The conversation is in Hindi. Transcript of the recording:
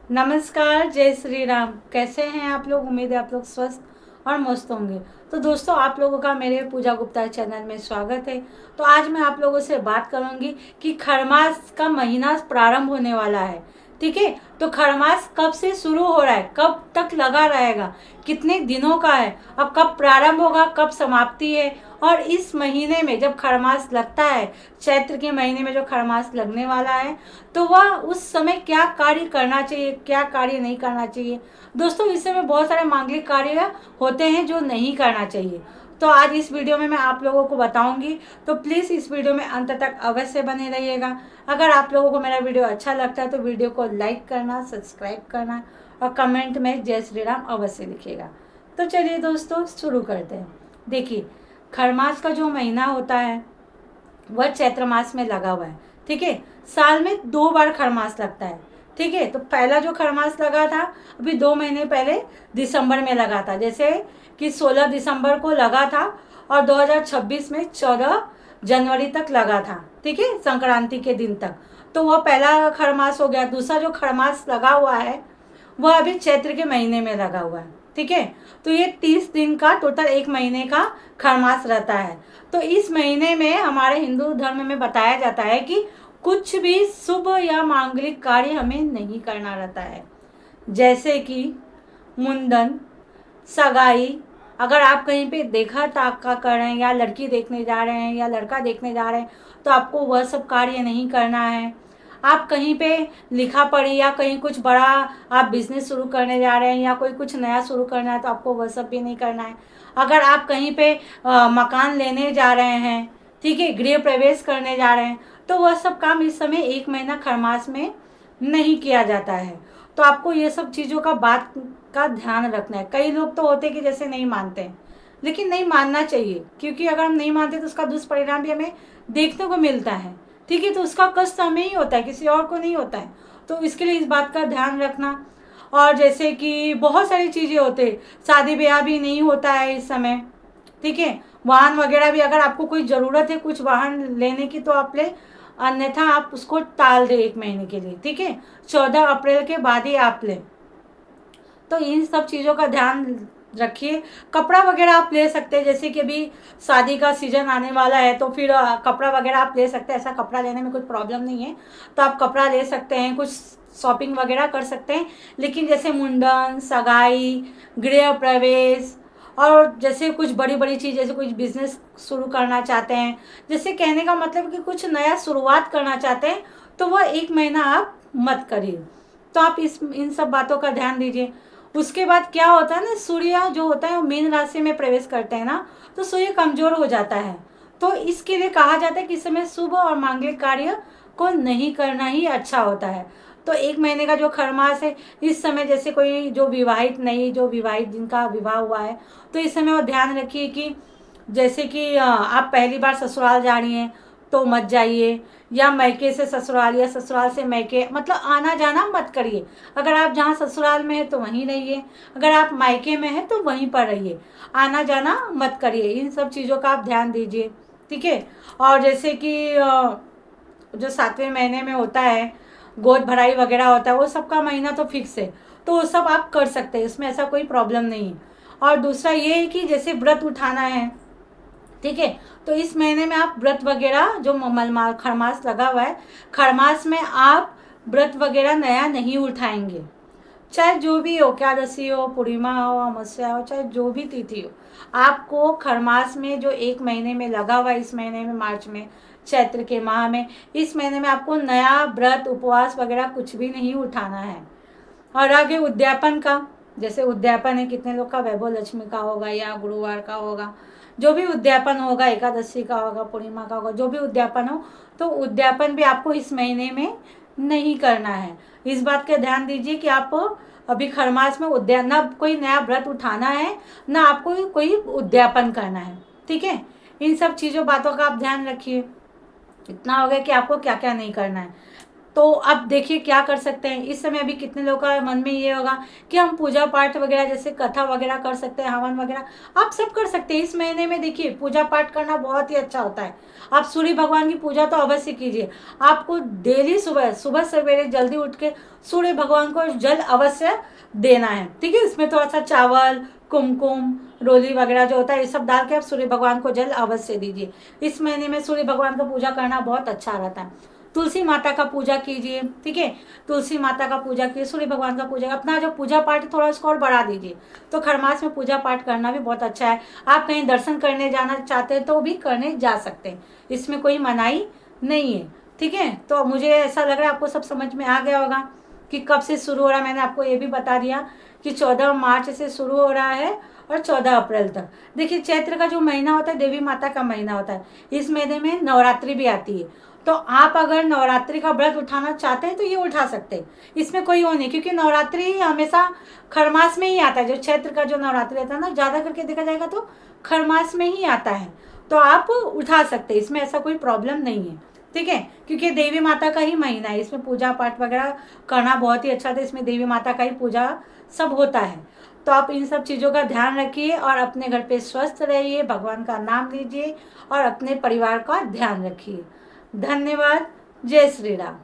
नमस्कार, जय श्री राम। कैसे हैं आप लोग? उम्मीद है आप लोग स्वस्थ और मस्त होंगे। तो दोस्तों, आप लोगों का मेरे पूजा गुप्ता चैनल में स्वागत है। तो आज मैं आप लोगों से बात करूंगी कि खरमास का महीना प्रारंभ होने वाला है। ठीक है, तो खरमास कब से शुरू हो रहा है, कब तक लगा रहेगा, कितने दिनों का है, अब कब प्रारंभ होगा, कब समाप्ति है, और इस महीने में जब खरमास लगता है, चैत्र के महीने में जो खरमास लगने वाला है, तो वह उस समय क्या कार्य करना चाहिए, क्या कार्य नहीं करना चाहिए। दोस्तों, इस समय बहुत सारे मांगलिक कार्य होते हैं जो नहीं करना चाहिए। तो आज इस वीडियो में मैं आप लोगों को बताऊंगी, तो प्लीज़ इस वीडियो में अंत तक अवश्य बने रहिएगा। अगर आप लोगों को मेरा वीडियो अच्छा लगता है तो वीडियो को लाइक करना, सब्सक्राइब करना और कमेंट में जय श्री राम अवश्य लिखिएगा। तो चलिए दोस्तों, शुरू करते हैं। देखिए, खरमास का जो महीना होता है वह चैत्र मास में लगा हुआ है। ठीक है, साल में 2 बार खरमास लगता है। ठीक है, तो पहला जो खरमास लगा था अभी 2 महीने पहले दिसंबर में लगा था, जैसे कि 16 दिसंबर को लगा था और 2026 में 14 जनवरी तक लगा था। ठीक है, संक्रांति के दिन तक। तो वह पहला खरमास हो गया। दूसरा जो खरमास लगा हुआ है वह अभी चैत्र के महीने में लगा हुआ है। ठीक है, तो ये 30 दिन का टोटल 1 महीने का खरमास रहता है। तो इस महीने में हमारे हिंदू धर्म में बताया जाता है कि कुछ भी शुभ या मांगलिक कार्य हमें नहीं करना रहता है, जैसे कि मुंडन, सगाई। अगर आप कहीं पे देखा ताका कर रहे हैं या लड़की देखने जा रहे हैं या लड़का देखने जा रहे हैं तो आपको वह सब कार्य नहीं करना है। आप कहीं पे लिखा पढ़ी या कहीं कुछ बड़ा आप बिजनेस शुरू करने जा रहे हैं या कोई कुछ नया शुरू करना है तो आपको वह सब भी नहीं करना है। अगर आप कहीं पे मकान लेने जा रहे हैं, ठीक है, गृह प्रवेश करने जा रहे हैं, तो वह सब काम इस समय 1 महीना खरमास में नहीं किया जाता है। तो आपको ये सब चीज़ों का बात का ध्यान रखना है। कई लोग तो होते हैं कि जैसे नहीं मानते हैं, लेकिन नहीं मानना चाहिए, क्योंकि अगर हम नहीं मानते तो उसका दुष्परिणाम भी हमें देखने को मिलता है। ठीक है, तो उसका कष्ट हमें ही होता है, किसी और को नहीं होता है। तो इसके लिए इस बात का ध्यान रखना। और जैसे कि बहुत सारी चीज़ें होते हैं, शादी ब्याह भी नहीं होता है इस समय। ठीक है, वाहन वगैरह भी अगर आपको कोई ज़रूरत है कुछ वाहन लेने की तो आप ले, अन्यथा आप उसको टाल दें 1 महीने के लिए। ठीक है, 14 अप्रैल के बाद ही आप लें। तो इन सब चीज़ों का ध्यान रखिए। कपड़ा वगैरह आप ले सकते हैं, जैसे कि अभी शादी का सीजन आने वाला है तो फिर कपड़ा वगैरह आप ले सकते हैं। ऐसा कपड़ा लेने में कुछ प्रॉब्लम नहीं है, तो आप कपड़ा ले सकते हैं, कुछ शॉपिंग वगैरह कर सकते हैं। लेकिन जैसे मुंडन, सगाई, गृह प्रवेश और जैसे कुछ बड़ी बड़ी चीज़, जैसे कुछ बिजनेस शुरू करना चाहते हैं, जैसे कहने का मतलब कि कुछ नया शुरुआत करना चाहते हैं, तो वह 1 महीना आप मत करिए। तो आप इन सब बातों का ध्यान दीजिए। उसके बाद क्या होता है ना, सूर्य जो होता है वो मीन राशि में प्रवेश करते हैं ना, तो सूर्य कमजोर हो जाता है। तो इसके लिए कहा जाता है कि इस समय शुभ और मांगलिक कार्य को नहीं करना ही अच्छा होता है। तो 1 महीने का जो खरमास है, इस समय जैसे कोई जो विवाहित जिनका विवाह हुआ है, तो इस समय वो ध्यान रखिए कि जैसे कि आप पहली बार ससुराल जा रही हैं तो मत जाइए, या मैके से ससुराल या ससुराल से मैके, मतलब आना जाना मत करिए। अगर आप जहाँ ससुराल में है तो वहीं रहिए, अगर आप मायके में हैं तो वहीं पर रहिए, आना जाना मत करिए। इन सब चीज़ों का आप ध्यान दीजिए। ठीक है, और जैसे कि जो 7वें महीने में होता है, गोद भराई वगैरह होता है, वो सब का महीना तो फिक्स है, तो वो सब आप कर सकते हैं, इसमें ऐसा कोई प्रॉब्लम नहीं है। और दूसरा ये है कि जैसे व्रत उठाना है, ठीक है, तो इस महीने में आप व्रत वगैरह जो खरमास लगा हुआ है, खरमास में आप व्रत वगैरह नया नहीं उठाएंगे। चाहे जो भी हो, एकादशी हो, पूर्णिमा हो, अमावस्या हो, चाहे जो भी तिथि हो, आपको खरमास में जो 1 महीने में लगा हुआ है, इस महीने में मार्च में, चैत्र के माह में, इस महीने में आपको नया व्रत उपवास वगैरह कुछ भी नहीं उठाना है। और आगे उद्यापन का, जैसे उद्यापन है, कितने लोग का वैभव लक्ष्मी का होगा या गुरुवार का होगा, जो भी उद्यापन होगा, एकादशी का होगा, पूर्णिमा का होगा, जो भी उद्यापन हो, तो उद्यापन भी आपको इस महीने में नहीं करना है। इस बात का ध्यान दीजिए कि आप अभी खरमास में ना कोई नया व्रत उठाना है, ना आपको कोई उद्यापन करना है। ठीक है, इन सब चीज़ों बातों का आप ध्यान रखिए। इतना हो गया कि आपको क्या क्या नहीं करना है। तो अब देखिए क्या कर सकते हैं। इस समय अभी कितने लोगों का मन में ये होगा कि हम पूजा पाठ वगैरह जैसे कथा वगैरह कर सकते हैं, हवन वगैरह आप सब कर सकते हैं। इस महीने में देखिए पूजा पाठ करना बहुत ही अच्छा होता है। आप सूर्य भगवान की पूजा तो अवश्य कीजिए। आपको डेली सुबह सुबह सवेरे जल्दी उठ के सूर्य भगवान को जल अवश्य देना है, ठीक है। इसमें थोड़ा सा चावल, कुमकुम, रोली वगैरह जो होता है ये सब डाल के आप सूर्य भगवान को जल अवश्य दीजिए। इस महीने में सूर्य भगवान का पूजा करना बहुत अच्छा रहता है। तुलसी माता का पूजा कीजिए, ठीक है। तुलसी माता का पूजा कीजिए, सूर्य भगवान का पूजा, अपना जो पूजा पाठ है थोड़ा उसको और बढ़ा दीजिए। तो खरमास में पूजा पाठ करना भी बहुत अच्छा है। आप कहीं दर्शन करने जाना चाहते हैं तो भी करने जा सकते हैं, इसमें कोई मनाही नहीं है, ठीक है। तो मुझे ऐसा लग रहा है आपको सब समझ में आ गया होगा कि कब से शुरू हो रहा है। मैंने आपको ये भी बता दिया कि 14 मार्च से शुरू हो रहा है और 14 अप्रैल तक। देखिए चैत्र का जो महीना होता है देवी माता का महीना होता है। इस महीने में नवरात्रि भी आती है, तो आप अगर नवरात्रि का व्रत उठाना चाहते हैं तो ये उठा सकते हैं, इसमें कोई वो नहीं। क्योंकि नवरात्रि हमेशा खरमास में ही आता है। जो चैत्र का जो नवरात्रि रहता है ना, ज़्यादा करके देखा जाएगा तो खरमास में ही आता है। तो आप उठा सकते हैं, इसमें ऐसा कोई प्रॉब्लम नहीं है, ठीक है। क्योंकि देवी माता का ही महीना है, इसमें पूजा पाठ वगैरह करना बहुत ही अच्छा था। इसमें देवी माता का ही पूजा सब होता है। तो आप इन सब चीज़ों का ध्यान रखिए और अपने घर पे स्वस्थ रहिए, भगवान का नाम लीजिए और अपने परिवार का ध्यान रखिए। धन्यवाद। जय श्री राम।